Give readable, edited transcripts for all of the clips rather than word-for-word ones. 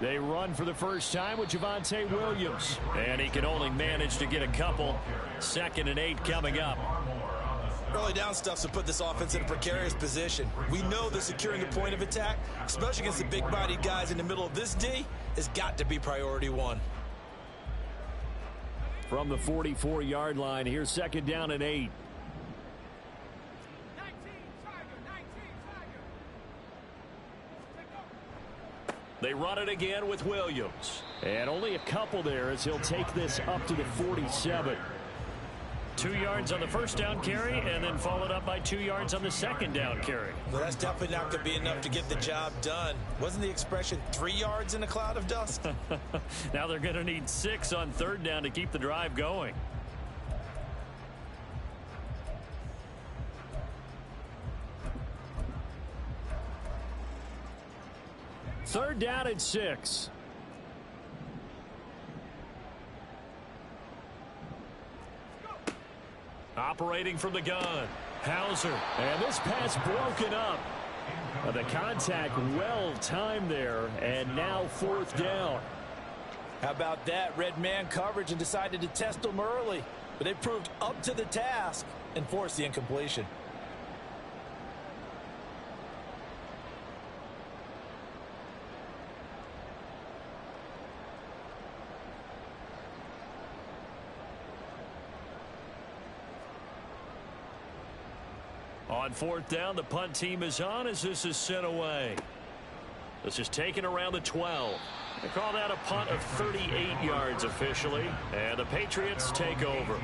They run for the first time with Javonte Williams. And he can only manage to get a couple. 2nd and 8 coming up. Early down stuff to put this offense in a precarious position. We know that securing a point of attack, especially against the big-bodied guys in the middle of this D, has got to be priority one. From the 44-yard line, here's 2nd down and 8. They run it again with Williams. And only a couple there as he'll take this up to the 47. 2 yards on the first down carry, and then followed up by 2 yards on the 2nd down carry. Well, that's definitely not going to be enough to get the job done. Wasn't the expression 3 yards in a cloud of dust? Now they're going to need 6 on 3rd down to keep the drive going. Third down and 6. Operating from the gun, Hauser. And this pass broken up. The contact well timed there, and now 4th down. How about that? Red man coverage and decided to test them early. But they proved up to the task and forced the incompletion. On 4th down, the punt team is on as this is sent away. This is taken around the 12. They call that a punt of 38 yards officially, and the Patriots take over.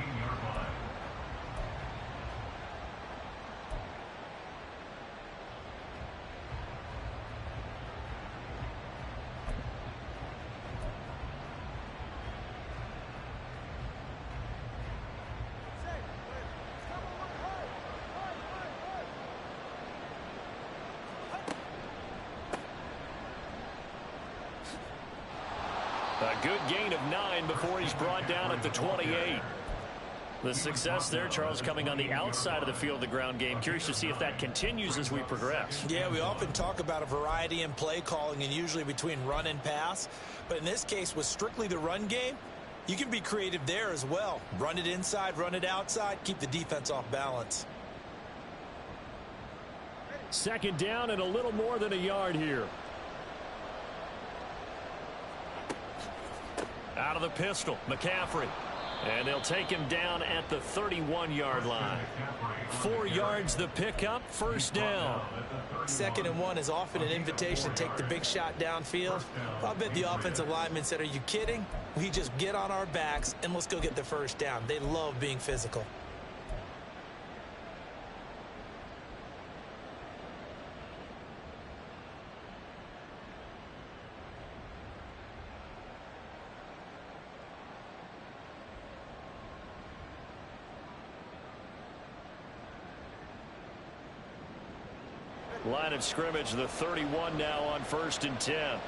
A good gain of 9 before he's brought down at the 28. The success there, Charles, coming on the outside of the field, the ground game. Curious to see if that continues as we progress. Yeah, we often talk about a variety in play calling and usually between run and pass. But in this case, with strictly the run game, you can be creative there as well. Run it inside, run it outside, keep the defense off balance. 2nd down and a little more than a yard here. Out of the pistol, McCaffrey. And they'll take him down at the 31-yard line. 4 yards the pickup, 1st down. 2nd and 1 is often an invitation to take the big shot downfield. I bet the offensive lineman said, are you kidding? We just get on our backs and let's go get the 1st down. They love being physical. Line of scrimmage, the 31 now on 1st and 10.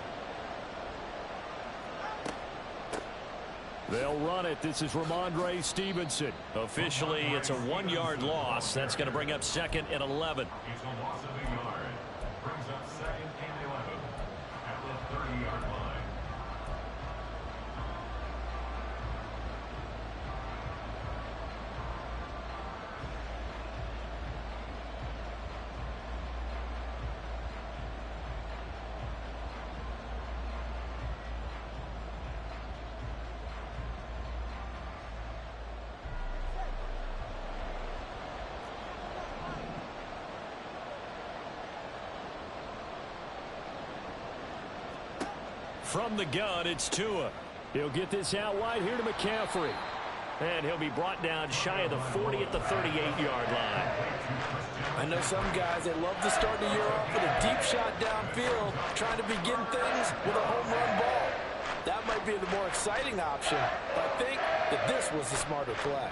They'll run it. This is Ramondre Stevenson. Officially, it's a 1-yard loss. That's going to bring up 2nd and 11. It's a loss of a yard. Brings up 2nd and 11 at the 30-yard line. From the gun, it's Tua. He'll get this out wide here to McCaffrey. And he'll be brought down shy of the 40 at the 38-yard line. I know some guys, they love to start the year off with a deep shot downfield, trying to begin things with a home run ball. That might be the more exciting option, but I think that this was the smarter play.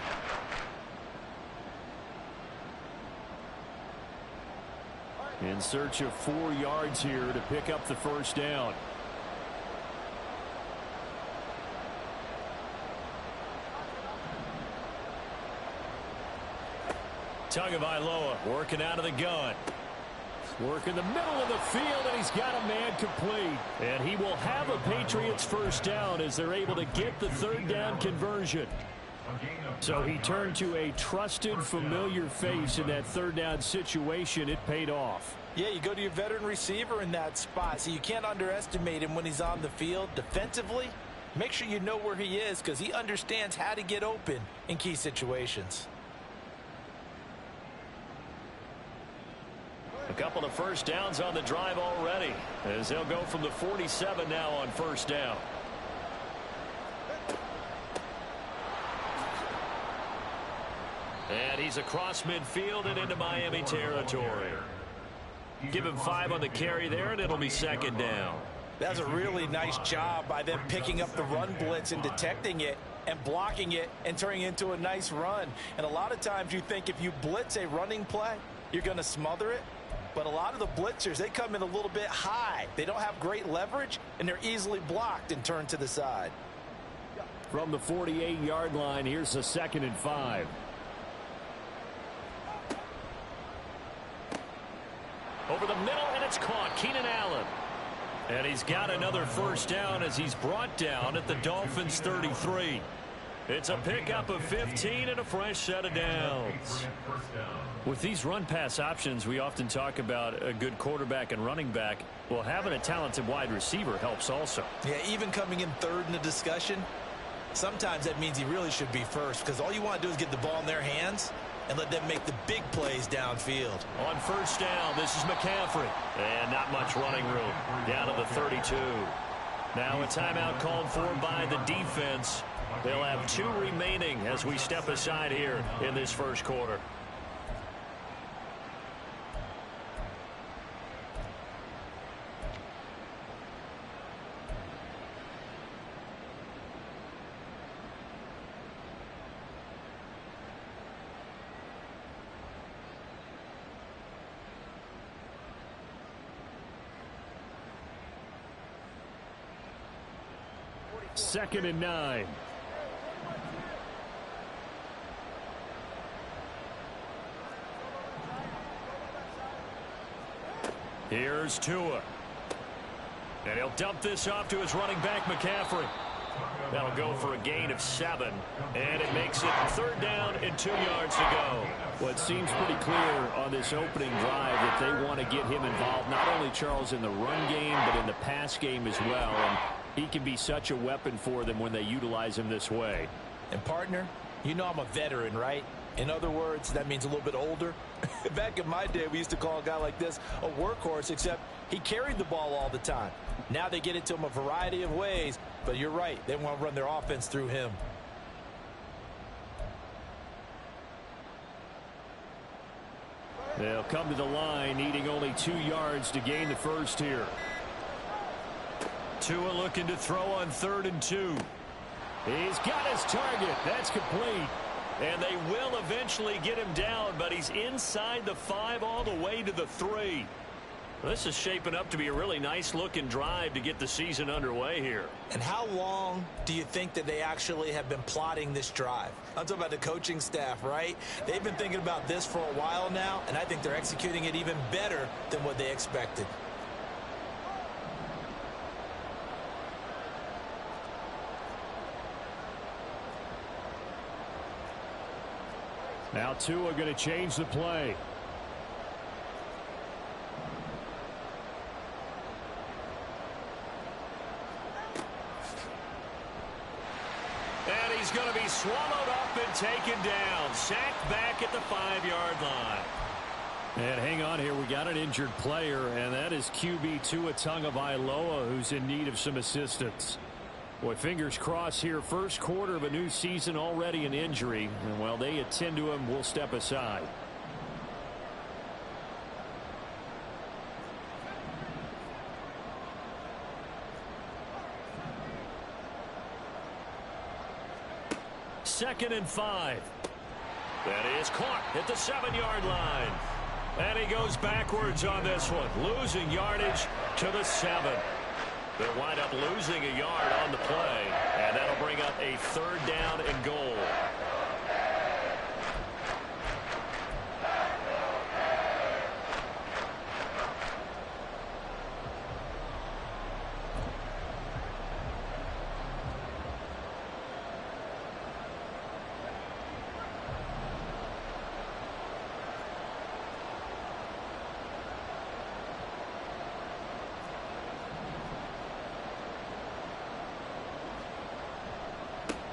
In search of 4 yards here to pick up the 1st down. Tagovailoa working out of the gun. Working the middle of the field, and he's got a man complete. And he will have a Patriots first down as they're able to get the third down conversion. So he turned to a trusted, familiar face in that third down situation. It paid off. Yeah, you go to your veteran receiver in that spot, so you can't underestimate him when he's on the field. Defensively, make sure you know where he is because he understands how to get open in key situations. A couple of first downs on the drive already as they'll go from the 47 now on first down. And he's across midfield and into Miami territory. Give him 5 on the carry there, and it'll be second down. That's a really nice job by them picking up the run blitz and detecting it and blocking it and turning it into a nice run. And a lot of times you think if you blitz a running play, you're going to smother it. But a lot of the blitzers, they come in a little bit high. They don't have great leverage, and they're easily blocked and turned to the side. From the 48-yard line, here's a 2nd and 5. Over the middle, and it's caught. Keenan Allen. And he's got another first down as he's brought down at the Dolphins' 33. It's a pickup of 15 and a fresh set of downs. With these run-pass options, we often talk about a good quarterback and running back. Well, having a talented wide receiver helps also. Yeah, even coming in third in the discussion, sometimes that means he really should be first because all you want to do is get the ball in their hands and let them make the big plays downfield. On first down, this is McCaffrey. And not much running room. Down to the 32. Now a timeout called for by the defense. They'll have 2 remaining as we step aside here in this first quarter. Second and 9. Here's Tua. And he'll dump this off to his running back, McCaffrey. That'll go for a gain of 7. And it makes it third down and 2 yards to go. Well, it seems pretty clear on this opening drive that they want to get him involved, not only, Charles, in the run game, but in the pass game as well. And he can be such a weapon for them when they utilize him this way. And, partner, you know I'm a veteran, right? In other words, that means a little bit older. Back in my day, we used to call a guy like this a workhorse, except he carried the ball all the time. Now they get it to him a variety of ways, but you're right. They want to run their offense through him. They'll come to the line, needing only 2 yards to gain the first here. Tua looking to throw on 3rd and 2. He's got his target. That's complete. And they will eventually get him down, but he's inside the 5 all the way to the 3. This is shaping up to be a really nice-looking drive to get the season underway here. And how long do you think that they actually have been plotting this drive? I'm talking about the coaching staff, right? They've been thinking about this for a while now, and I think they're executing it even better than what they expected. Now Tua going to change the play. And he's going to be swallowed up and taken down. Sacked back at the 5-yard line. And hang on here, we got an injured player, and that is QB Tua Tagovailoa, who's in need of some assistance. Boy, fingers crossed here. First quarter of a new season, already an injury. And while they attend to him, we'll step aside. Second and 5. That is caught at the 7-yard line. And he goes backwards on this one, losing yardage to the 7. They'll wind up losing a yard on the play, and that'll bring up a 3rd down and goal.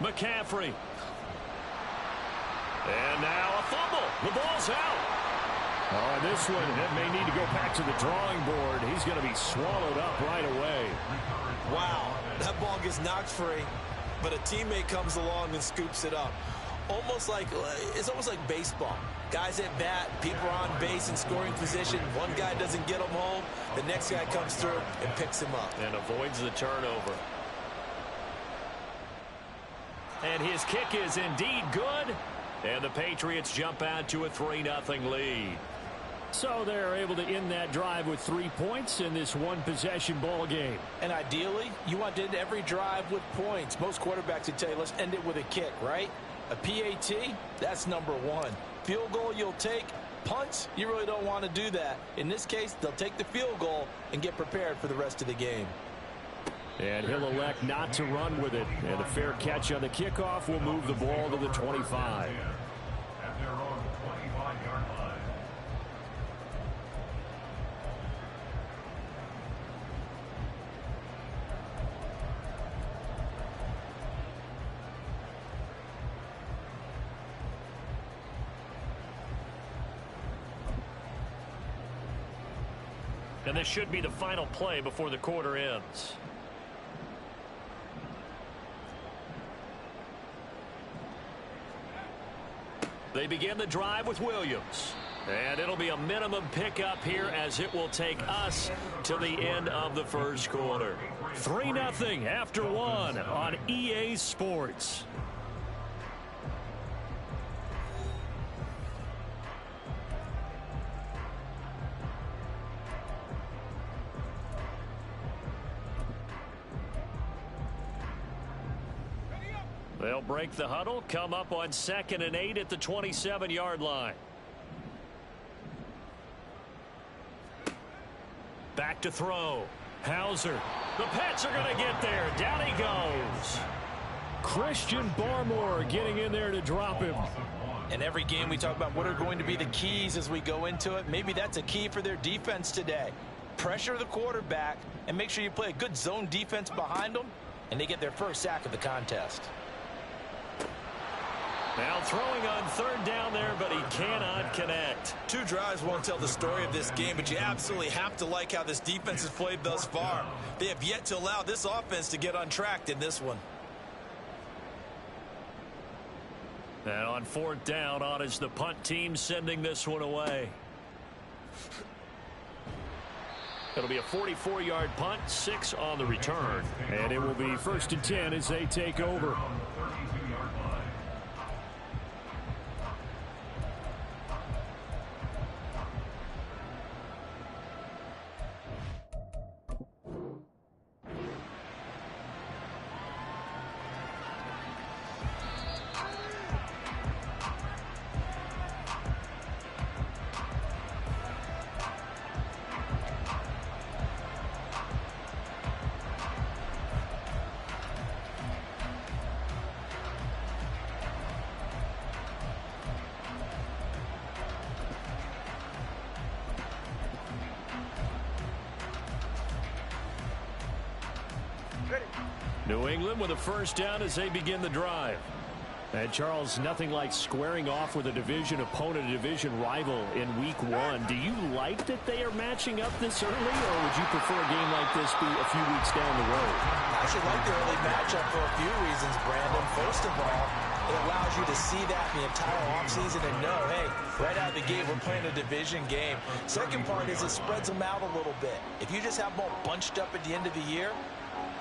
McCaffrey. And now a fumble. The ball's out. Oh, and this one may need to go back to the drawing board. He's going to be swallowed up right away. Wow, that ball gets knocked free, but a teammate comes along and scoops it up. It's almost like baseball. Guys at bat, people are on base in scoring position. One guy doesn't get him home. The next guy comes through and picks him up. And avoids the turnover. And his kick is indeed good. And the Patriots jump out to a 3-0 lead. So they're able to end that drive with 3 points in this one-possession ball game. And ideally, you want to end every drive with points. Most quarterbacks would tell you, let's end it with a kick, right? A PAT, that's number one. Field goal you'll take. Punts, you really don't want to do that. In this case, they'll take the field goal and get prepared for the rest of the game. And he'll elect not to run with it. And a fair catch on the kickoff will move the ball to the 25. At their own 25-yard line. And this should be the final play before the quarter ends. They begin the drive with Williams. And it'll be a minimum pickup here as it will take us to the end of the first quarter. 3-0 after one on EA Sports. They'll break the huddle, come up on 2nd and 8 at the 27-yard line. Back to throw. Hauser. The Pats are going to get there. Down he goes. Christian Barmore getting in there to drop him. In every game we talk about what are going to be the keys as we go into it. Maybe that's a key for their defense today. Pressure the quarterback and make sure you play a good zone defense behind them, and they get their first sack of the contest. Now throwing on 3rd down there, but he cannot connect. 2 drives won't tell the story of this game, but you absolutely have to like how this defense has played thus far. They have yet to allow this offense to get untracked in this one. And on 4th down, on is the punt team sending this one away. It'll be a 44-yard punt, 6 on the return. And it will be 1st and 10 as they take over. New England with a 1st down as they begin the drive. And Charles, nothing like squaring off with a division opponent, a division rival in week 1. Do you like that they are matching up this early, or would you prefer a game like this be a few weeks down the road? I actually like the early matchup for a few reasons, Brandon. First of all, it allows you to see that the entire offseason and know, hey, right out of the gate, we're playing a division game. Second part is it spreads them out a little bit. If you just have them all bunched up at the end of the year,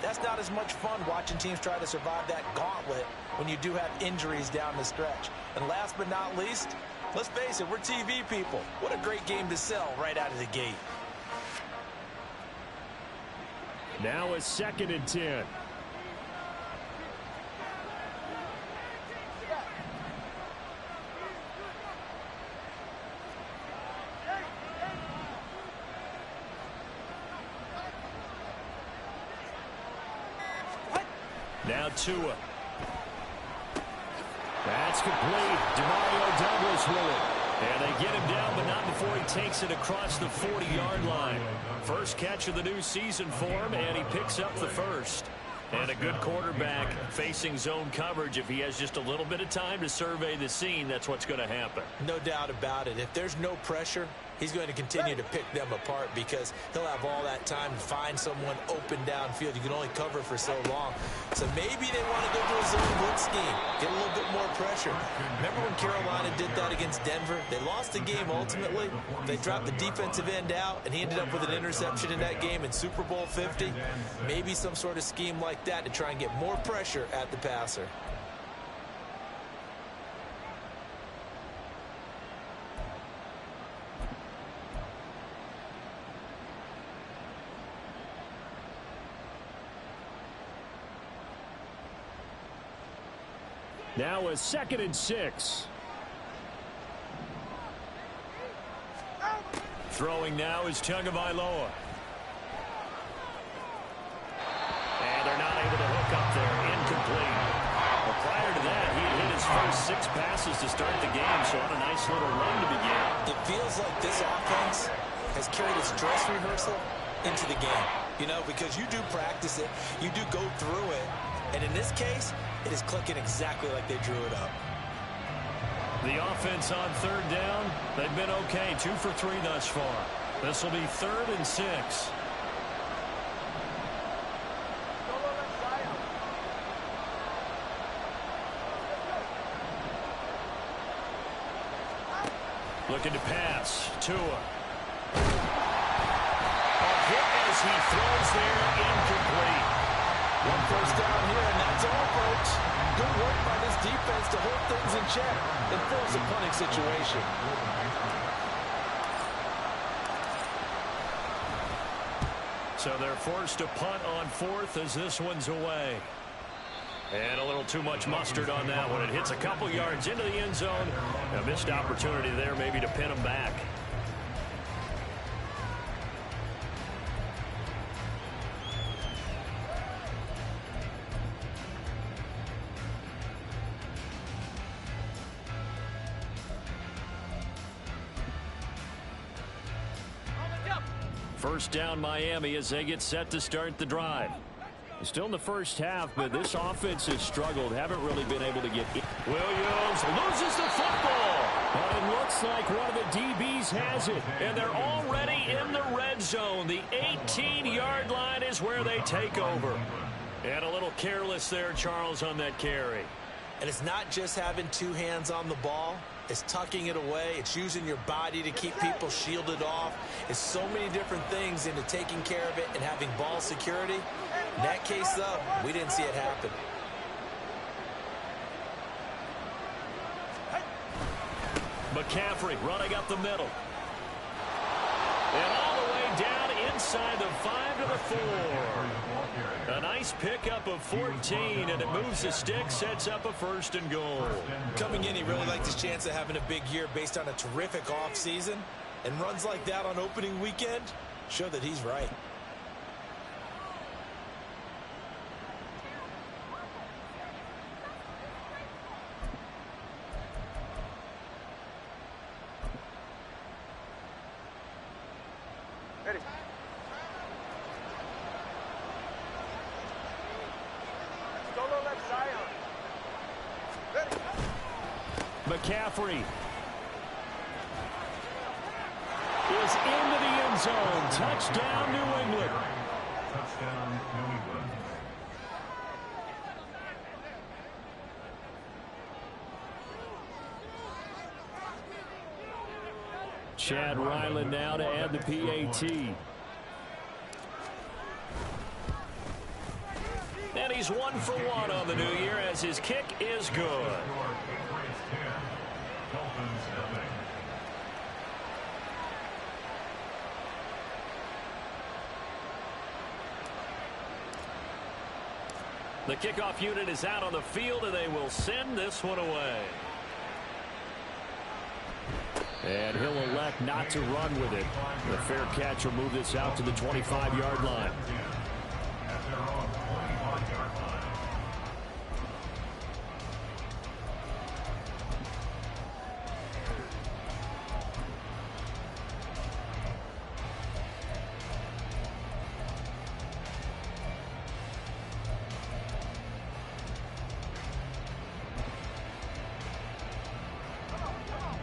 that's not as much fun watching teams try to survive that gauntlet when you do have injuries down the stretch. And last but not least, let's face it, we're TV people. What a great game to sell right out of the gate. Now a 2nd and 10. Now Tua. That's complete. Demario Douglas with it. And they get him down, but not before he takes it across the 40-yard line. First catch of the new season for him, and he picks up the first. And a good quarterback facing zone coverage. If he has just a little bit of time to survey the scene, that's what's going to happen. No doubt about it. If there's no pressure, he's going to continue to pick them apart because he'll have all that time to find someone open downfield. You can only cover for so long. So maybe they want to go to a zone blitz scheme, get a little bit more pressure. Remember when Carolina did that against Denver? They lost the game ultimately. They dropped the defensive end out, and he ended up with an interception in that game in Super Bowl 50. Maybe some sort of scheme like that to try and get more pressure at the passer. Now a 2nd and 6. Throwing now is Tagovailoa. And they're not able to hook up there. Incomplete. Well, prior to that, he had hit his first 6 passes to start the game, so on a nice little run to begin. It feels like this offense has carried its dress rehearsal into the game. You know, because you do practice it, you do go through it, and in this case, it is clicking exactly like they drew it up. The offense on 3rd down, they've been okay. 2 for 3 thus far. This will be 3rd and 6. Looking to pass. Tua. A hit as he throws there, incomplete. 1 first down here, and that's all, folks. Good work by this defense to hold things in check and force a punting situation. So they're forced to punt on 4th as this one's away. And a little too much mustard on that one. It hits a couple yards into the end zone. A missed opportunity there maybe to pin them back. First down Miami as they get set to start the drive. Still in the first half, but this offense has struggled. Haven't really been able to get in. Williams loses the football. But it looks like one of the DBs has it. And they're already in the red zone. The 18-yard line is where they take over. And a little careless there, Charles, on that carry. And it's not just having 2 hands on the ball. It's tucking it away. It's using your body to keep people shielded off. It's so many different things into taking care of it and having ball security. In that case, though, we didn't see it happen. McCaffrey running up the middle. And all the way down inside the 5 to the 4. A nice pickup of 14, and it moves the stick, sets up a 1st and goal. Coming in, he really liked his chance of having a big year based on a terrific offseason. And runs like that on opening weekend show that he's right. McCaffrey is into the end zone. Touchdown, New England. Touchdown, New England. Chad Ryland now to add the PAT. And he's 1 for 1 on the new year as his kick is good. The kickoff unit is out on the field, and they will send this one away. And he'll elect not to run with it. The fair catch will move this out to the 25-yard line.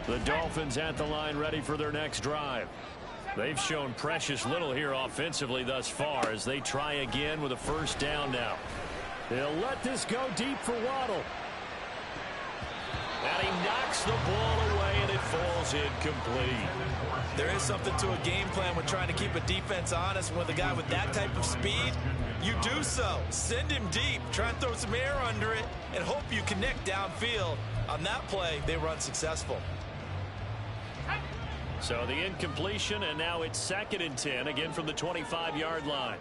The Dolphins at the line ready for their next drive. They've shown precious little here offensively thus far as they try again with a first down now. They'll let this go deep for Waddle. And he knocks the ball away, and it falls incomplete. There is something to a game plan when trying to keep a defense honest. With a guy with that type of speed, you do so. Send him deep, try and throw some air under it, and hope you connect downfield. On that play, they run successful. So the incompletion, and now it's 2nd and 10, again from the 25-yard line.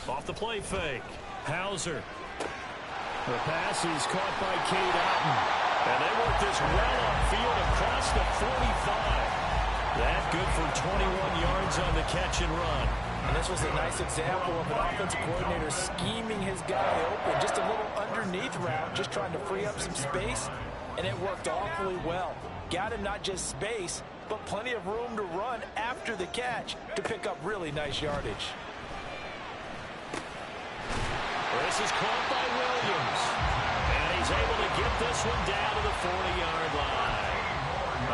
Off the play fake. Hauser. The pass is caught by Cade Otton. And they work this well upfield across the 45. That good for 21 yards on the catch and run. And this was a nice example of an offensive coordinator scheming his guy open. Just a little underneath route, just trying to free up some space. And it worked awfully well. Got him not just space, but plenty of room to run after the catch to pick up really nice yardage. This is caught by Williams. And he's able to get this one down to the 40-yard line.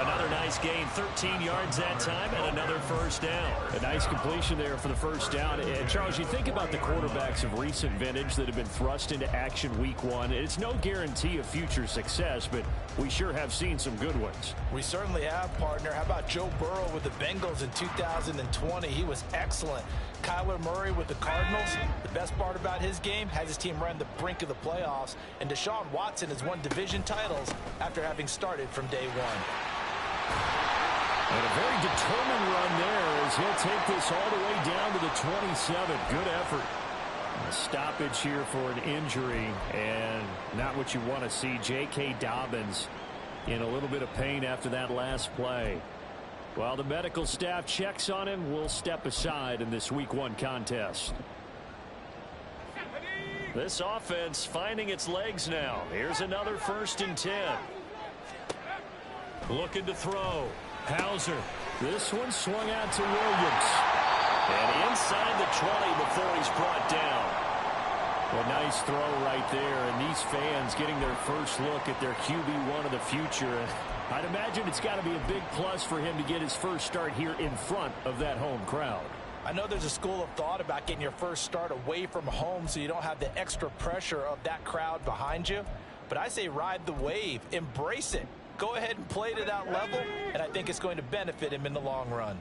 Another nice gain, 13 yards that time, and another first down. A nice completion there for the first down. And Charles, you think about the quarterbacks of recent vintage that have been thrust into action week one. It's no guarantee of future success, but we sure have seen some good ones. We certainly have, partner. How about Joe Burrow with the Bengals in 2020? He was excellent. Kyler Murray with the Cardinals. The best part about his game has his team right on the brink of the playoffs. And Deshaun Watson has won division titles after having started from day one. And a very determined run there as he'll take this all the way down to the 27. Good effort. A stoppage here for an injury, and not what you want to see. J.K. Dobbins in a little bit of pain after that last play. While the medical staff checks on him, we'll step aside in this week one contest. This offense finding its legs now. Here's another 1st and 10. Looking to throw. Hauser. This one swung out to Williams. And inside the 20 before he's brought down. A nice throw right there, and these fans getting their first look at their QB1 of the future. I'd imagine it's got to be a big plus for him to get his first start here in front of that home crowd. I know there's a school of thought about getting your first start away from home so you don't have the extra pressure of that crowd behind you. But I say ride the wave. Embrace it. Go ahead and play to that level, and I think it's going to benefit him in the long run.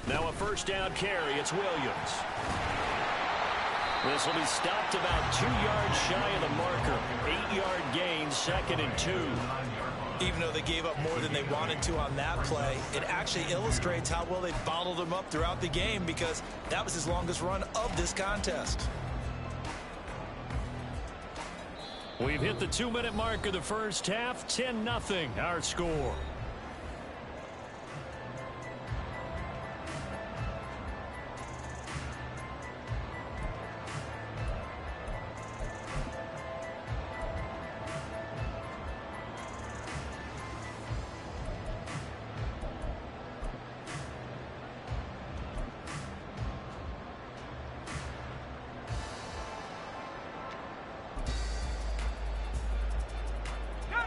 Now a first down carry. It's Williams. This will be stopped about 2 yards shy of the marker. 8-yard gain, 2nd and 2. Even though they gave up more than they wanted to on that play, it actually illustrates how well they bottled him up throughout the game because that was his longest run of this contest. We've hit the 2-minute mark of the first half. 10-0 our score.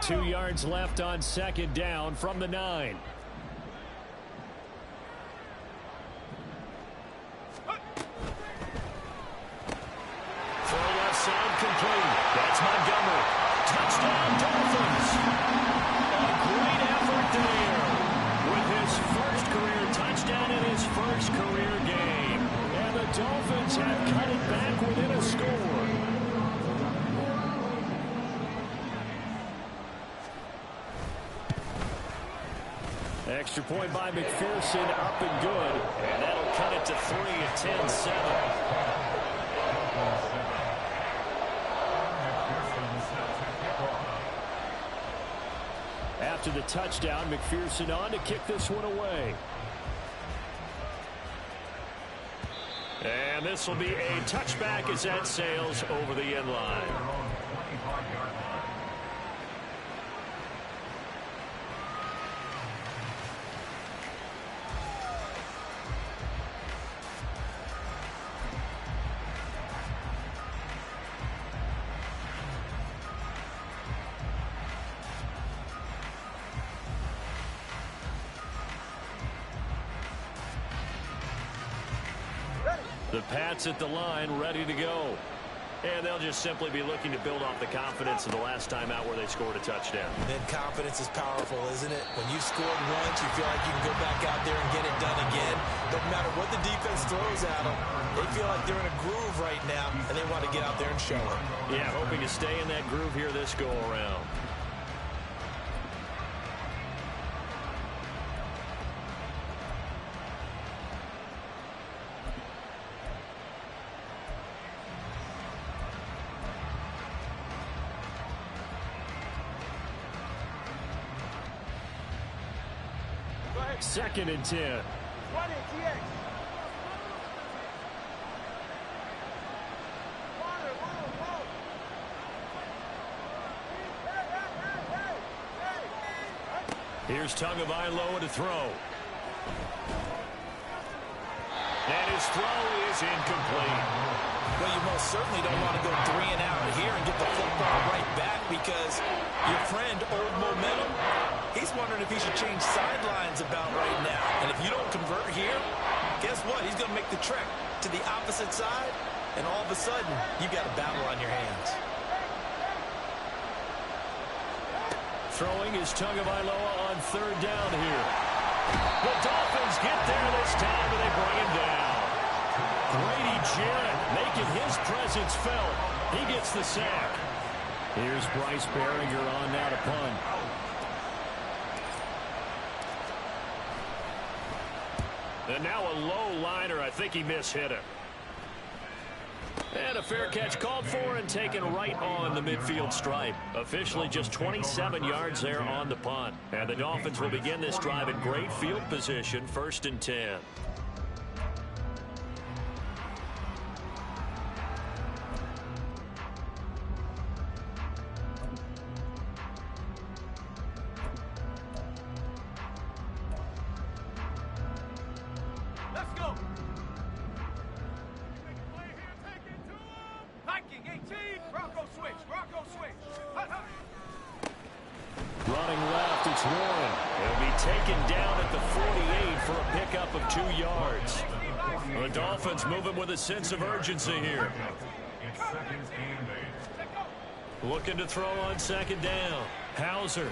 Two yards left on 2nd down from the 9. Throw left side complete. That's Montgomery. Touchdown Dolphins. A great effort there with his first career touchdown in his first career game. And the Dolphins have cut it back within a score. Extra point by McPherson, up and good. And that'll cut it to 3 at 10-7. After the touchdown, McPherson on to kick this one away. And this will be a touchback as that sails over the end line. The Pats at the line, ready to go. And they'll just simply be looking to build off the confidence of the last time out where they scored a touchdown. Then confidence is powerful, isn't it? When you've scored once, you feel like you can go back out there and get it done again. Doesn't matter what the defense throws at them. They feel like they're in a groove right now, and they want to get out there and show it. Yeah, hoping to stay in that groove here this go-around. Second and 10. Here's Tagovailoa to throw. And his throw is incomplete. Well, you most certainly don't want to go 3 and out here and get the football right back because your friend, Old Momentum, he's wondering if he should change sidelines about right now. And if you don't convert here, guess what? He's going to make the trek to the opposite side, and all of a sudden, you've got a battle on your hands. Throwing is Tagovailoa on third down here. The Dolphins get there this time, and they bring him down. Grady Jarrett making his presence felt. He gets the sack. Here's Bryce Behringer on now to punt. And now a low liner. I think he mishit it. And a fair catch called for and taken right on the midfield stripe. Officially just 27 yards there on the punt. And the Dolphins will begin this drive in great field position, 1st and 10. Running left, it's Warren. He'll be taken down at the 48 for a pickup of 2 yards. The Dolphins moving with a sense of urgency here. Looking to throw on 2nd down. Hauser.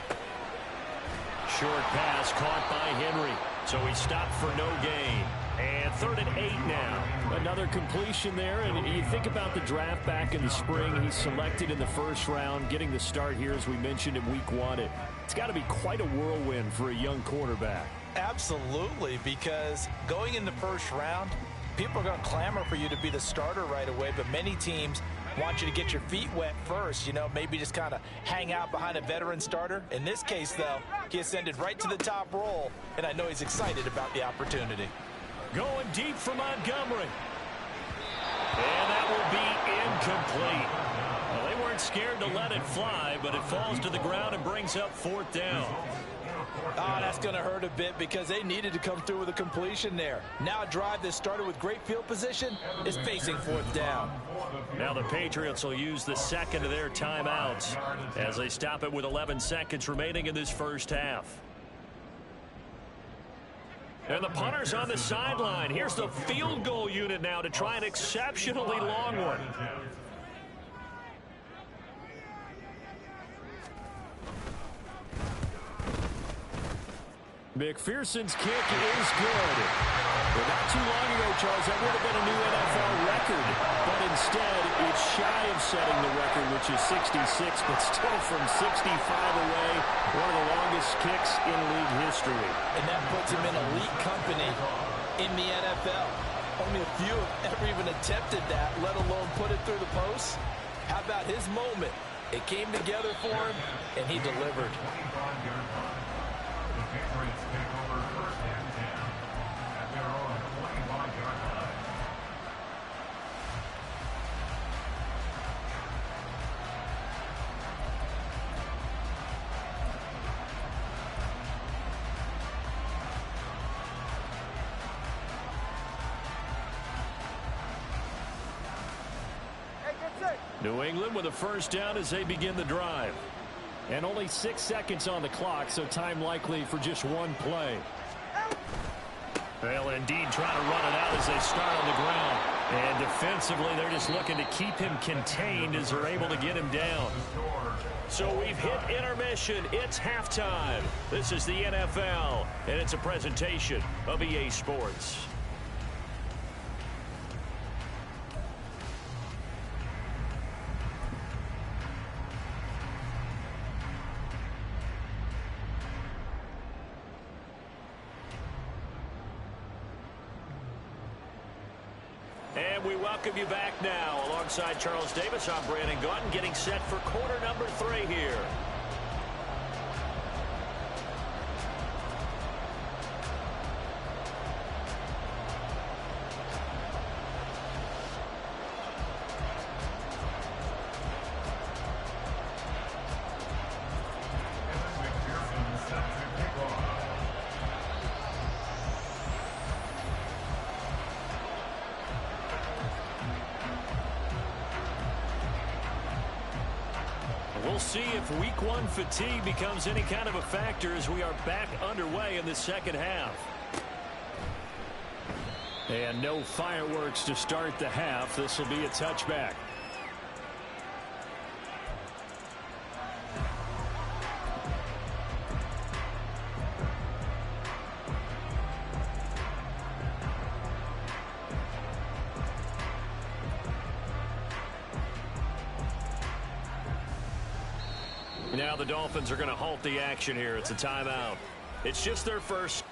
Short pass caught by Henry. So he stopped for no gain. And 3rd and 8 now. Another completion there, and you think about the draft back in the spring. He's selected in the 1st round, getting the start here, as we mentioned, in week 1. It's got to be quite a whirlwind for a young quarterback. Absolutely, because going in the 1st round, people are going to clamor for you to be the starter right away, but many teams want you to get your feet wet first, you know, maybe just kind of hang out behind a veteran starter. In this case, though, he ascended right to the top roll, and I know he's excited about the opportunity. Going deep for Montgomery. And that will be incomplete. Well, they weren't scared to let it fly, but it falls to the ground and brings up 4th down. Oh, that's going to hurt a bit because they needed to come through with a completion there. Now a drive that started with great field position is facing 4th down. Now the Patriots will use the 2nd of their timeouts as they stop it with 11 seconds remaining in this 1st half. And the punter's on the sideline. Here's the field goal unit now to try an exceptionally long one. McPherson's kick is good. Well, not too long ago, Charles, that would have been a new NFL record. But instead, it's shy of setting the record, which is 66, but still from 65 away, one of the longest kicks in league history. And that puts him in elite company in the NFL. Only a few have ever even attempted that, let alone put it through the post. How about his moment? It came together for him, and he delivered. New England with a 1st down as they begin the drive. And only 6 seconds on the clock, so time likely for just one play. They'll indeed try to run it out as they start on the ground. And defensively, they're just looking to keep him contained as they're able to get him down. So we've hit intermission. It's halftime. This is the NFL, and it's a presentation of EA Sports. And we welcome you back now. Alongside Charles Davis, I'm Brandon Gaudin, getting set for quarter number 3 here. We'll see if week 1 fatigue becomes any kind of a factor as we are back underway in the second half. And no fireworks to start the half. This will be a touchback. Now the Dolphins are going to halt the action here. It's a timeout. It's just their first.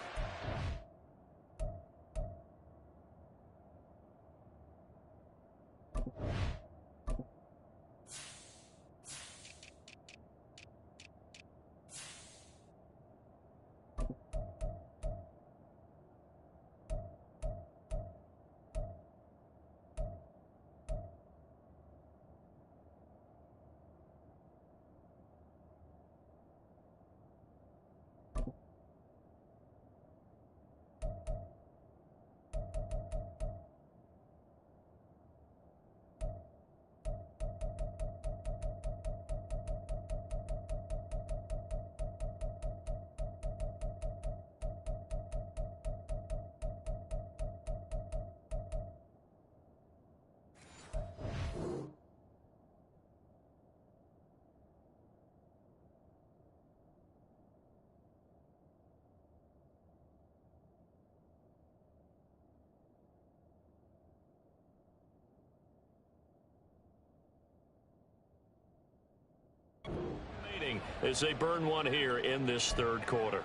As they burn one here in this third quarter.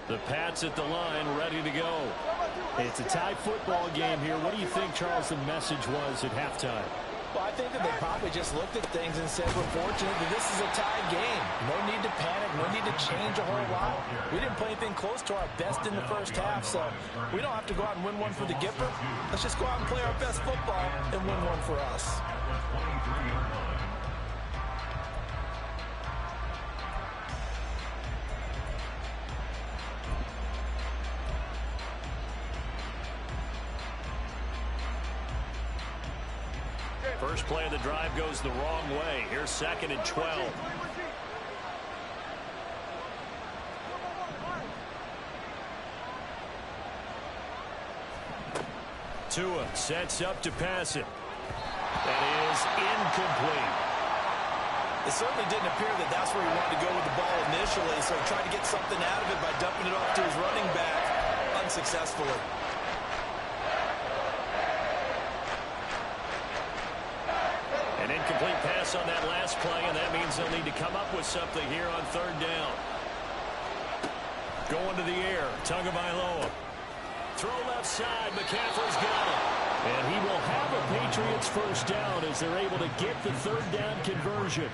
The Pats at the line, ready to go. It's a tie football game here. What do you think, Charles, the message was at halftime? Well, I think that they probably just looked at things and said, we're fortunate that this is a tie game. No need to panic, no need to change a whole lot. We didn't play anything close to our best in the first half, so we don't have to go out and win one for the Gipper. Let's just go out and play our best football and win one for us. First play of the drive goes the wrong way. Here's 2nd and 12. Tua sets up to pass it. That is incomplete. It certainly didn't appear that that's where he wanted to go with the ball initially, so he tried to get something out of it by dumping it off to his running back unsuccessfully. An incomplete pass on that last play, and that means they'll need to come up with something here on 3rd down. Going to the air, Tagovailoa. Throw left side, McCaffrey's got it. And he will have a Patriots first down as they're able to get the 3rd down conversion.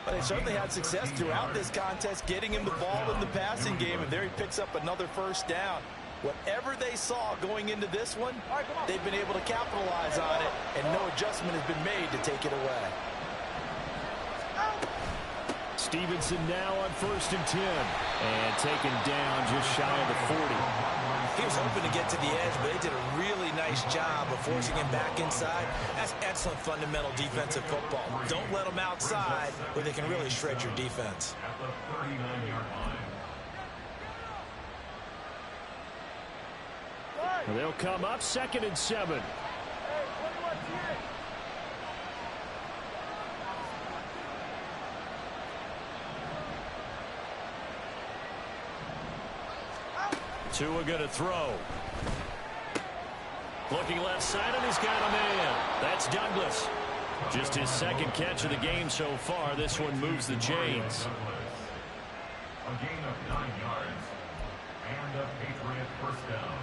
But they certainly had success throughout this contest, getting him the ball in the passing game, and there he picks up another first down. Whatever they saw going into this one, they've been able to capitalize on it, and no adjustment has been made to take it away. Stevenson now on 1st and 10. And taken down just shy of the 40. He was hoping to get to the edge, but they did a really nice job of forcing him back inside. That's excellent fundamental defensive football. Don't let them outside where they can really shred your defense. At the 39-yard line. They'll come up 2nd and 7. Tua going to throw. Looking left side, and he's got a man. That's Douglas. Just his 2nd catch of the game so far. This one moves the chains. A gain of 9 yards. And a Patriot first down.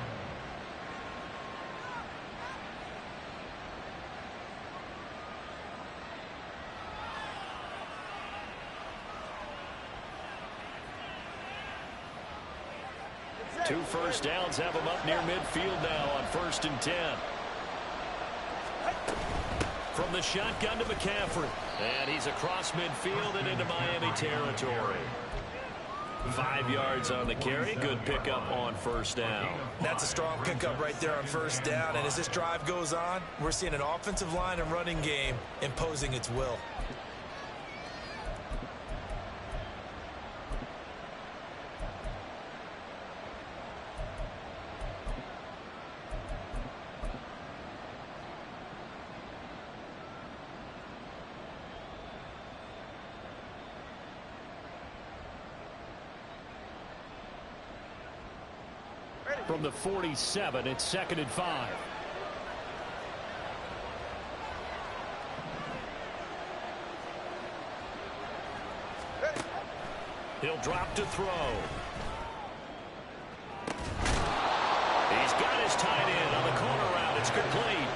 Two first downs have him up near midfield now on 1st and 10. From the shotgun to McCaffrey. And he's across midfield and into Miami territory. 5 yards on the carry. Good pickup on 1st down. That's a strong pickup right there on 1st down. And as this drive goes on, we're seeing an offensive line and running game imposing its will. From the 47, it's 2nd and 5. He'll drop to throw. He's got his tight end on the corner route. It's complete.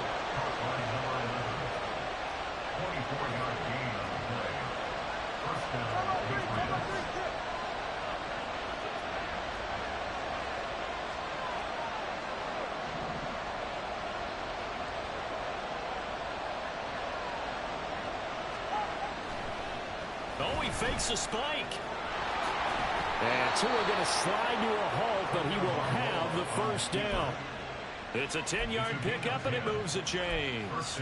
24-yard gain on the play. First down, Patriots. Oh, he fakes a spike. And Tua going to slide to a halt, but he will have the 1st down. It's a 10-yard pickup, and it moves the chains.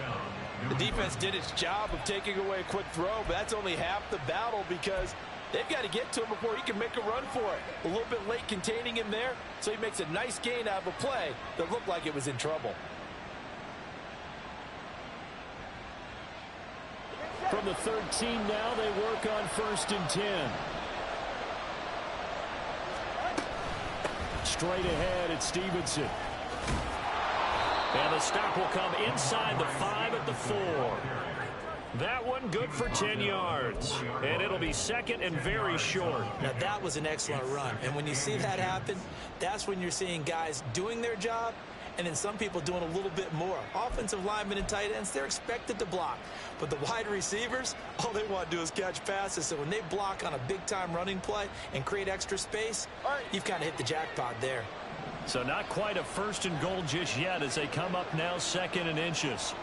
The defense did its job of taking away a quick throw, but that's only half the battle because they've got to get to him before he can make a run for it. A little bit late containing him there, so he makes a nice gain out of a play that looked like it was in trouble. From the 13 now, they work on 1st and 10. Straight ahead, it's Stevenson. And the stop will come inside the 5 at the 4. That one good for 10 yards. And it'll be 2nd and very short. Now, that was an excellent run. And when you see that happen, that's when you're seeing guys doing their job and then some people doing a little bit more. Offensive linemen and tight ends, they're expected to block. But the wide receivers, all they want to do is catch passes. So when they block on a big-time running play and create extra space, you've kind of hit the jackpot there. So not quite a 1st and goal just yet as they come up now 2nd and inches.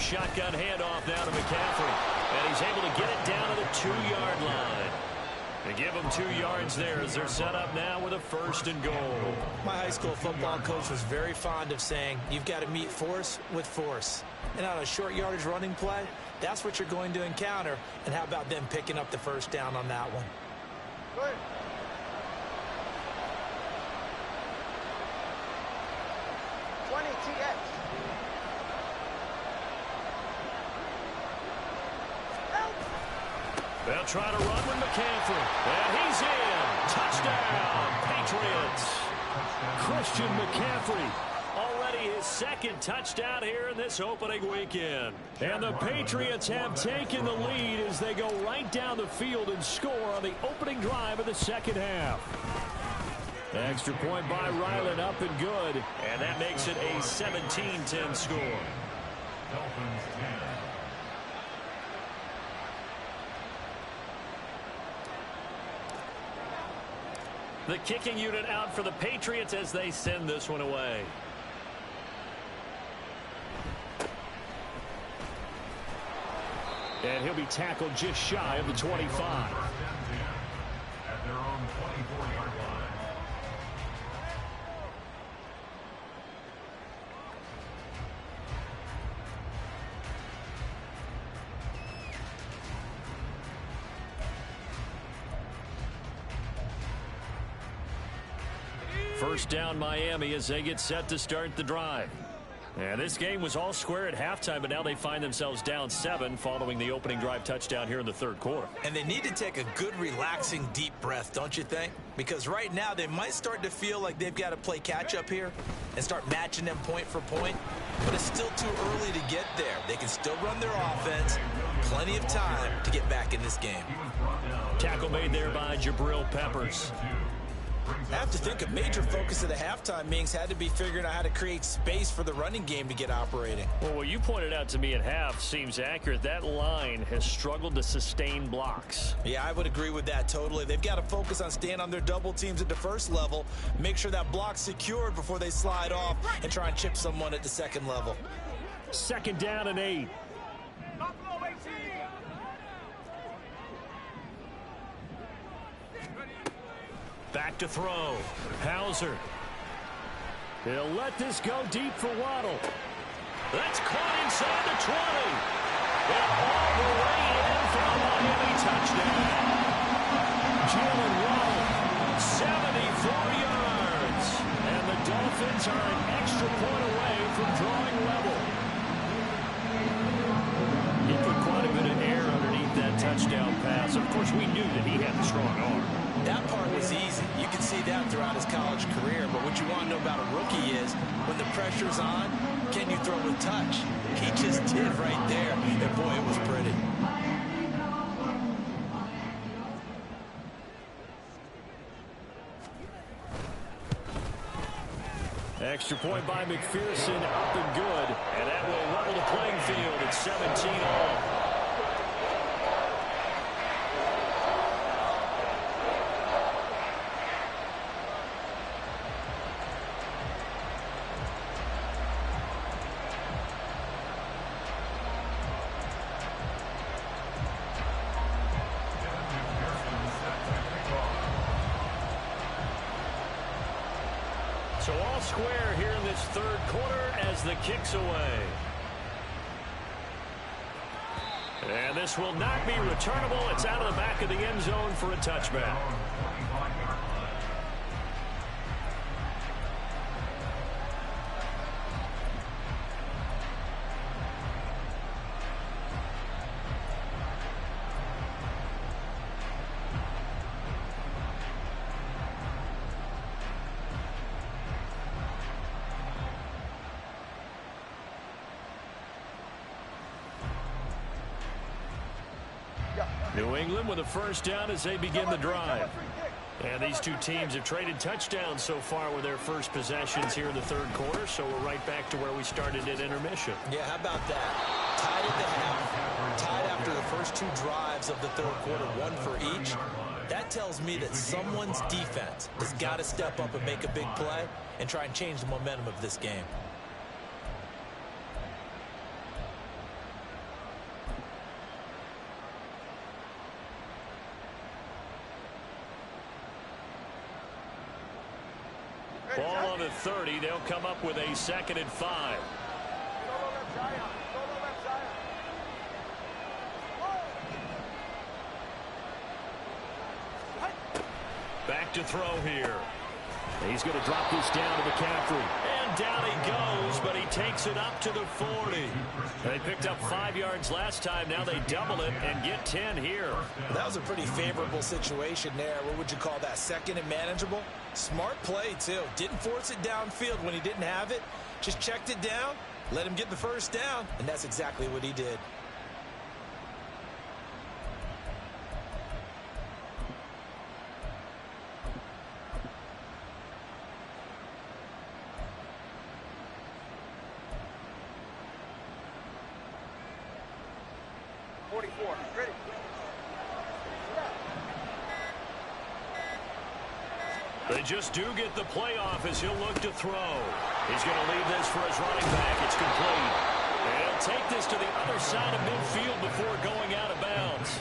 Shotgun handoff now to McCaffrey. And he's able to get it down to the 2-yard line. They give them 2 yards there as they're set up now with a 1st and goal. My high school football coach was very fond of saying, you've got to meet force with force. And on a short yardage running play, that's what you're going to encounter. And how about them picking up the 1st down on that one? Good. They'll try to run with McCaffrey. And he's in. Touchdown, Patriots. Christian McCaffrey. Already his 2nd touchdown here in this opening weekend. And the Patriots have taken the lead as they go right down the field and score on the opening drive of the 2nd half. Extra point by Ryland, up and good. And that makes it a 17-10 score. Dolphins 10. The kicking unit out for the Patriots as they send this one away. And he'll be tackled just shy of the 25. At their own 24-yard line. First down Miami as they get set to start the drive. And this game was all square at halftime, but now they find themselves down 7 following the opening drive touchdown here in the third quarter. And they need to take a good, relaxing, deep breath, don't you think? Because right now they might start to feel like they've got to play catch-up here and start matching them point for point. But it's still too early to get there. They can still run their offense. Plenty of time to get back in this game. Tackle made there by Jabril Peppers. I have to think a major focus of the halftime meetings had to be figuring out how to create space for the running game to get operating. Well, what you pointed out to me at half seems accurate. That line has struggled to sustain blocks. Yeah, I would agree with that totally. They've got to focus on staying on their double teams at the first level, make sure that block's secured before they slide off and try and chip someone at the second level. Second down and 8. Back to throw. Hauser. He'll let this go deep for Waddle. That's caught inside the 20. And all the way in for a Miami touchdown. Jalen Waddle. 74 yards. And the Dolphins are an extra point away from drawing level. He put quite a bit of air underneath that touchdown pass. Of course, we knew that he had the strong arm. That part was easy. You can see that throughout his college career. But what you want to know about a rookie is when the pressure's on, can you throw with touch? He just did right there. And boy, it was pretty. Extra point by McPherson, up and good. And that will level the playing field at 17 all. So all square here in this third quarter as the kick's away. And this will not be returnable. It's out of the back of the end zone for a touchback. New England with a first down as they begin the drive. And these two teams have traded touchdowns so far with their first possessions here in the third quarter, so we're right back to where we started at intermission. Yeah, how about that? Tied at the half, tied after the first two drives of the third quarter, one for each. That tells me that someone's defense has got to step up and make a big play and try and change the momentum of this game. Ball on the 30. They'll come up with a 2nd and 5. Back to throw here. He's going to drop this down to McCaffrey. And down he goes, but he takes it up to the 40. They picked up 5 yards last time. Now they double it and get 10 here. That was a pretty favorable situation there. What would you call that? Second and manageable? Smart play, too. Didn't force it downfield when he didn't have it. Just checked it down, let him get the first down, and that's exactly what he did. They just do get the playoff as he'll look to throw. He's going to leave this for his running back. It's complete. He'll take this to the other side of midfield before going out of bounds.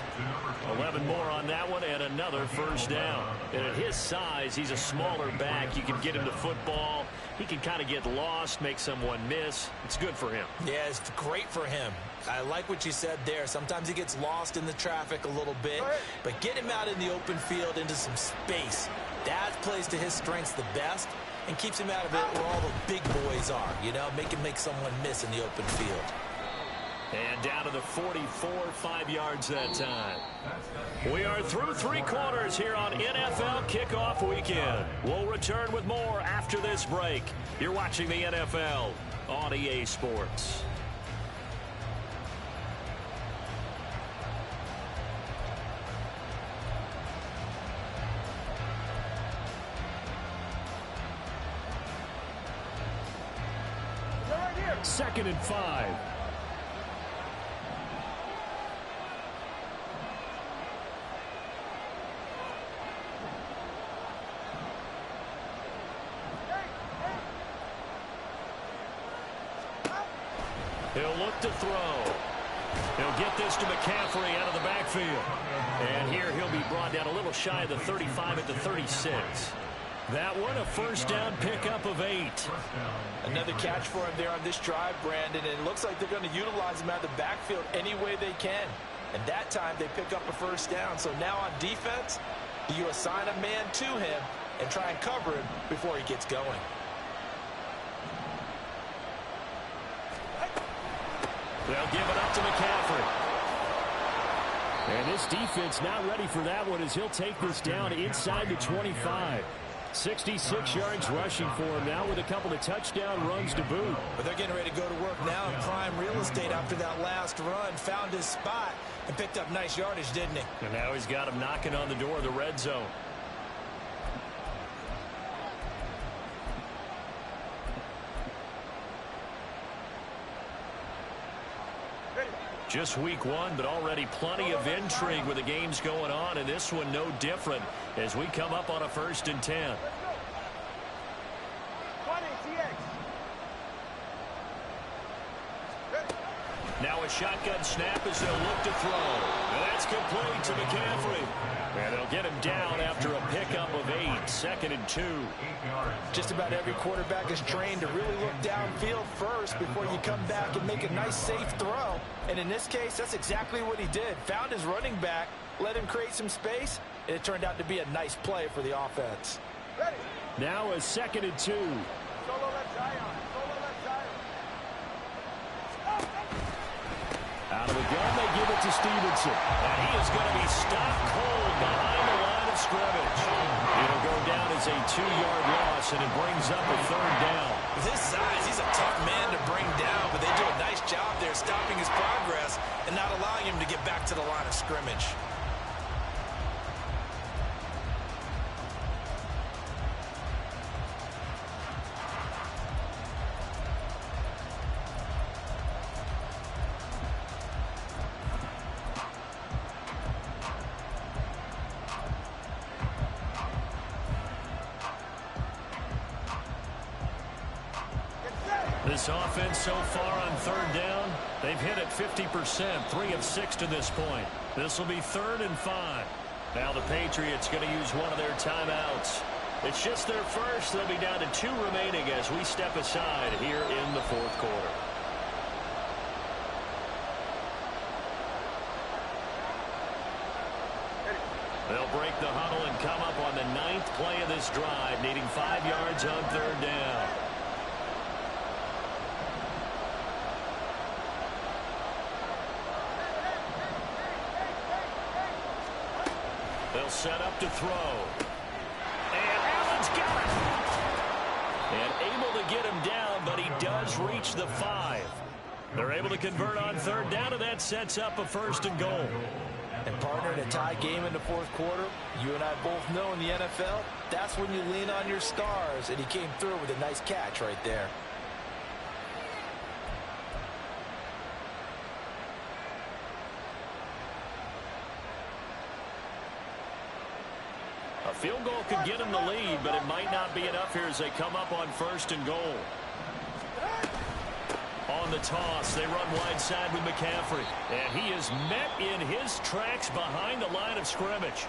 11 more on that one and another first down. And at his size, he's a smaller back. You can get him the football. He can kind of get lost, make someone miss. It's good for him. Yeah, it's great for him. I like what you said there. Sometimes he gets lost in the traffic a little bit, but get him out in the open field into some space. That plays to his strengths the best and keeps him out of it where all the big boys are, you know, make him make someone miss in the open field. And down to the 44, 5 yards that time. We are through 3 quarters here on NFL Kickoff Weekend. We'll return with more after this break. You're watching the NFL on EA Sports. Second and 5. He'll look to throw. He'll get this to McCaffrey out of the backfield. And here he'll be brought down a little shy of the 35 at the 36. That one, a first down pickup of 8. Another catch for him there on this drive, Brandon, and it looks like they're going to utilize him out of the backfield any way they can. And that time they pick up a first down. So now on defense, you assign a man to him and try and cover him before he gets going. They'll give it up to McCaffrey. And this defense not ready for that one as he'll take this down inside the 25. 66 yards rushing for him now with a couple of touchdown runs to boot. But they're getting ready to go to work now in prime real estate after that last run. Found his spot and picked up nice yardage, didn't he? And now he's got him knocking on the door of the red zone. Just week 1, but already plenty of intrigue with the games going on, and this one no different as we come up on a 1st and 10. Now a shotgun snap as they'll look to throw. And that's complete to McCaffrey. And they'll get him down after a pickup of 8. 2nd and 2. Just about every quarterback is trained to really look downfield first before you come back and make a nice safe throw. And in this case, that's exactly what he did. Found his running back, let him create some space, and it turned out to be a nice play for the offense. Now a 2nd and 2. Out of the gun, they give it to Stevenson. And he is going to be stopped cold behind the line of scrimmage. It'll go down as a 2-yard loss, and it brings up a 3rd down. With his size, he's a tough man to bring down, but they do a nice job there stopping his progress and not allowing him to get back to the line of scrimmage. This offense so far on 3rd down, they've hit it 50%, 3 of 6 to this point. This will be 3rd and 5. Now the Patriots going to use one of their timeouts. It's just their first. They'll be down to 2 remaining as we step aside here in the 4th quarter. They'll break the huddle and come up on the 9th play of this drive, needing 5 yards on 3rd down. They'll set up to throw. And Allen's got it. And able to get him down, but he does reach the 5. They're able to convert on 3rd down, and that sets up a 1st and goal. And partner, in a tie game in the 4th quarter, you and I both know in the NFL, that's when you lean on your stars, and he came through with a nice catch right there. A field goal could get him the lead, but it might not be enough here as they come up on 1st and goal. On on the toss. They run wide side with McCaffrey. And he is met in his tracks behind the line of scrimmage.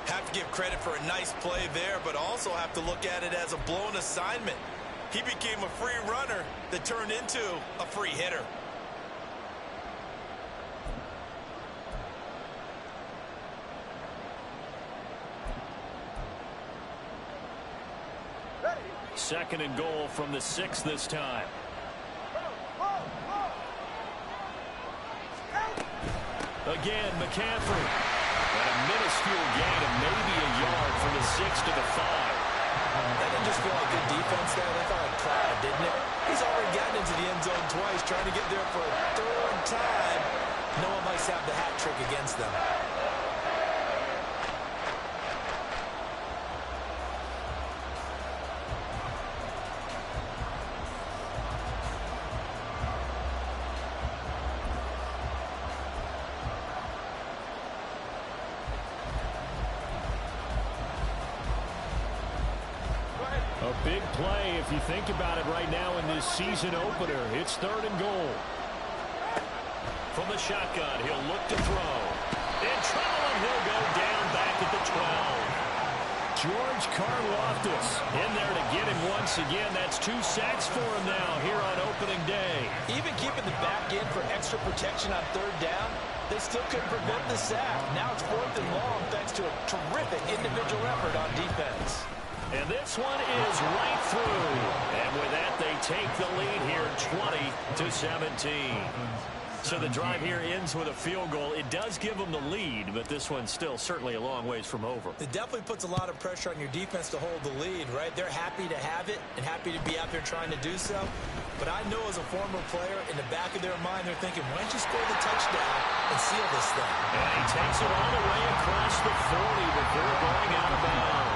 Have to give credit for a nice play there, but also have to look at it as a blown assignment. He became a free runner that turned into a free hitter. Second and goal from the 6 this time. Again, McCaffrey. And a minuscule gain of maybe a yard from the 6 to the 5. That didn't just feel like good defense there. That felt like pride, didn't it? He's already gotten into the end zone twice, trying to get there for a third time. No one likes to have the hat trick against them. A big play if you think about it right now in this season opener. It's 3rd and goal. From the shotgun, he'll look to throw. In trouble, and he'll go down back at the 12. George Karlaftis In there to get him once again. That's 2 sacks for him now here on opening day. Even keeping the back end for extra protection on 3rd down, they still couldn't prevent the sack. Now it's 4th and long thanks to a terrific individual effort on defense. And this one is right through. And with that, they take the lead here 20-17. So the drive here ends with a field goal. It does give them the lead, but this one's still certainly a long ways from over. It definitely puts a lot of pressure on your defense to hold the lead, right? They're happy to have it and happy to be out there trying to do so. But I know as a former player, in the back of their mind, they're thinking, why don't you score the touchdown and seal this thing? And he takes it all the way across the 40 before going out of bounds.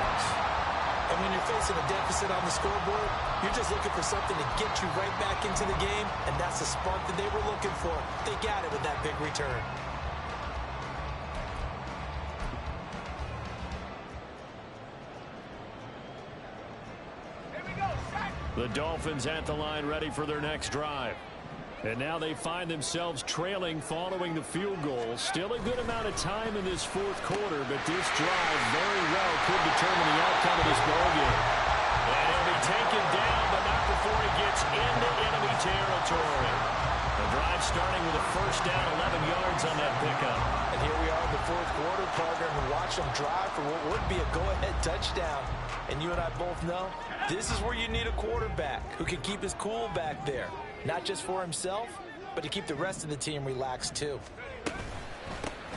And when you're facing a deficit on the scoreboard, you're just looking for something to get you right back into the game, and that's the spark that they were looking for. They got it with that big return. The Dolphins at the line ready for their next drive. And now they find themselves trailing following the field goal. Still a good amount of time in this 4th quarter, but this drive very well could determine the outcome of this ballgame. And he'll be taken down, but not before he gets into enemy territory. The drive starting with a 1st down, 11 yards on that pickup. And here we are in the 4th quarter, partner, and watch them drive for what would be a go-ahead touchdown. And you and I both know this is where you need a quarterback who can keep his cool back there. Not just for himself, but to keep the rest of the team relaxed too.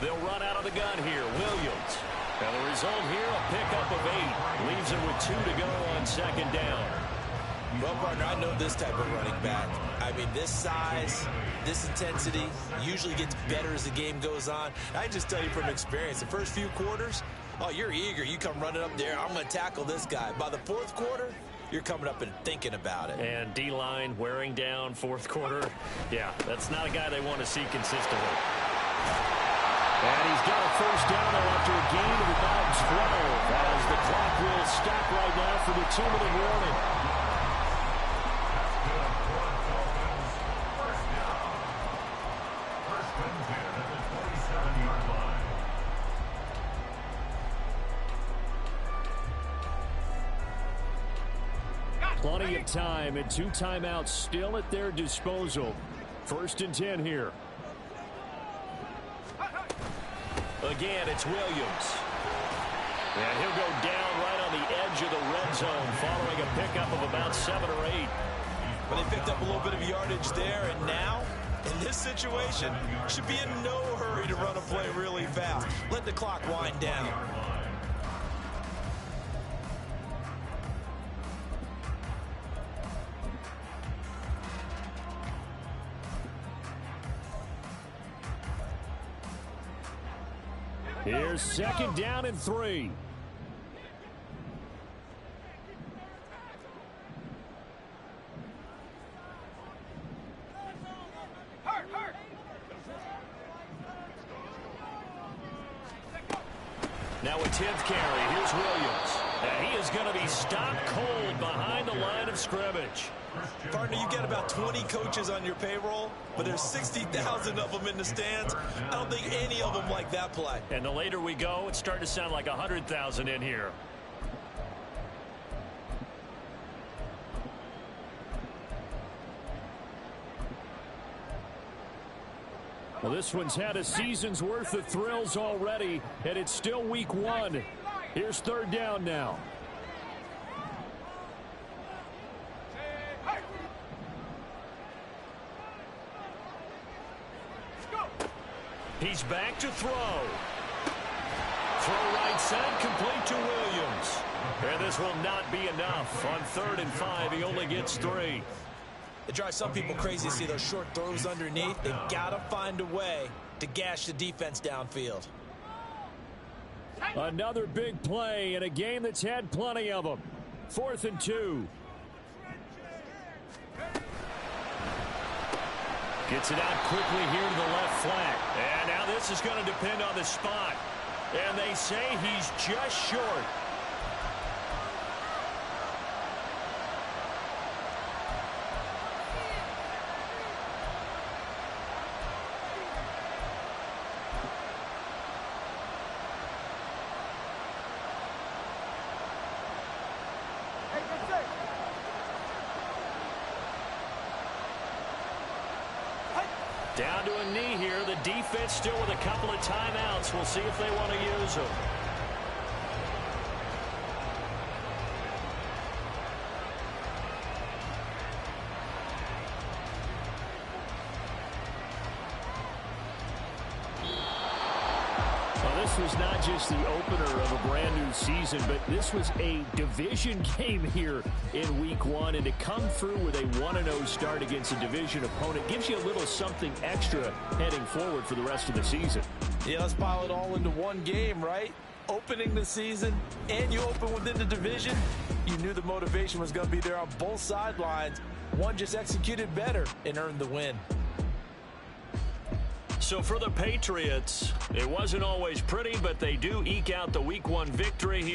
They'll run out of the gun here. Williams. And the result here, a pickup of 8. Leaves it with 2 to go on 2nd down. Well, partner, I know this type of running back. I mean, this size, this intensity usually gets better as the game goes on. I just tell you from experience, the first few quarters, oh, you're eager. You come running up there. I'm going to tackle this guy. By the 4th quarter, you're coming up and thinking about it. And D-line wearing down 4th quarter. Yeah, that's not a guy they want to see consistently. And he's got a 1st down there after a gain of about 12 as the clock will stop right now for the 2-minute warning. Plenty of time and 2 timeouts still at their disposal. 1st and 10 here. Again, it's Williams. And he'll go down right on the edge of the red zone following a pickup of about 7 or 8. Well, they picked up a little bit of yardage there, and now, in this situation, should be in no hurry to run a play really fast. Let the clock wind down. Here's 2nd down and 3. Now a 10th carry. Here's Williams. And he is going to be stopped cold behind the line of scrimmage. Partner, you got about 20 coaches on your payroll, but there's 60,000 of them in the stands. I don't think any of them like that play. And the later we go, it's starting to sound like 100,000 in here. Well, this one's had a season's worth of thrills already, and it's still week 1. Here's third down now. He's back to throw. Throw right side, complete to Williams. And this will not be enough. On 3rd and 5, he only gets 3. It drives some people crazy to see those short throws underneath. They got to find a way to gash the defense downfield. Another big play in a game that's had plenty of them. 4th and 2. Gets it out quickly here to the left flank. And now this is going to depend on the spot. And they say he's just short. Down to a knee here. The defense still with a couple of timeouts. We'll see if they want to use them. Well, this was not just the opener of a brand new season, but this was a division game here in week 1. And to come through with a 1-0 start against a division opponent gives you a little something extra heading forward for the rest of the season. Yeah, let's pile it all into one game, right? Opening the season, and you open within the division. You knew the motivation was going to be there on both sidelines. One just executed better and earned the win. So for the Patriots, it wasn't always pretty, but they do eke out the week 1 victory here.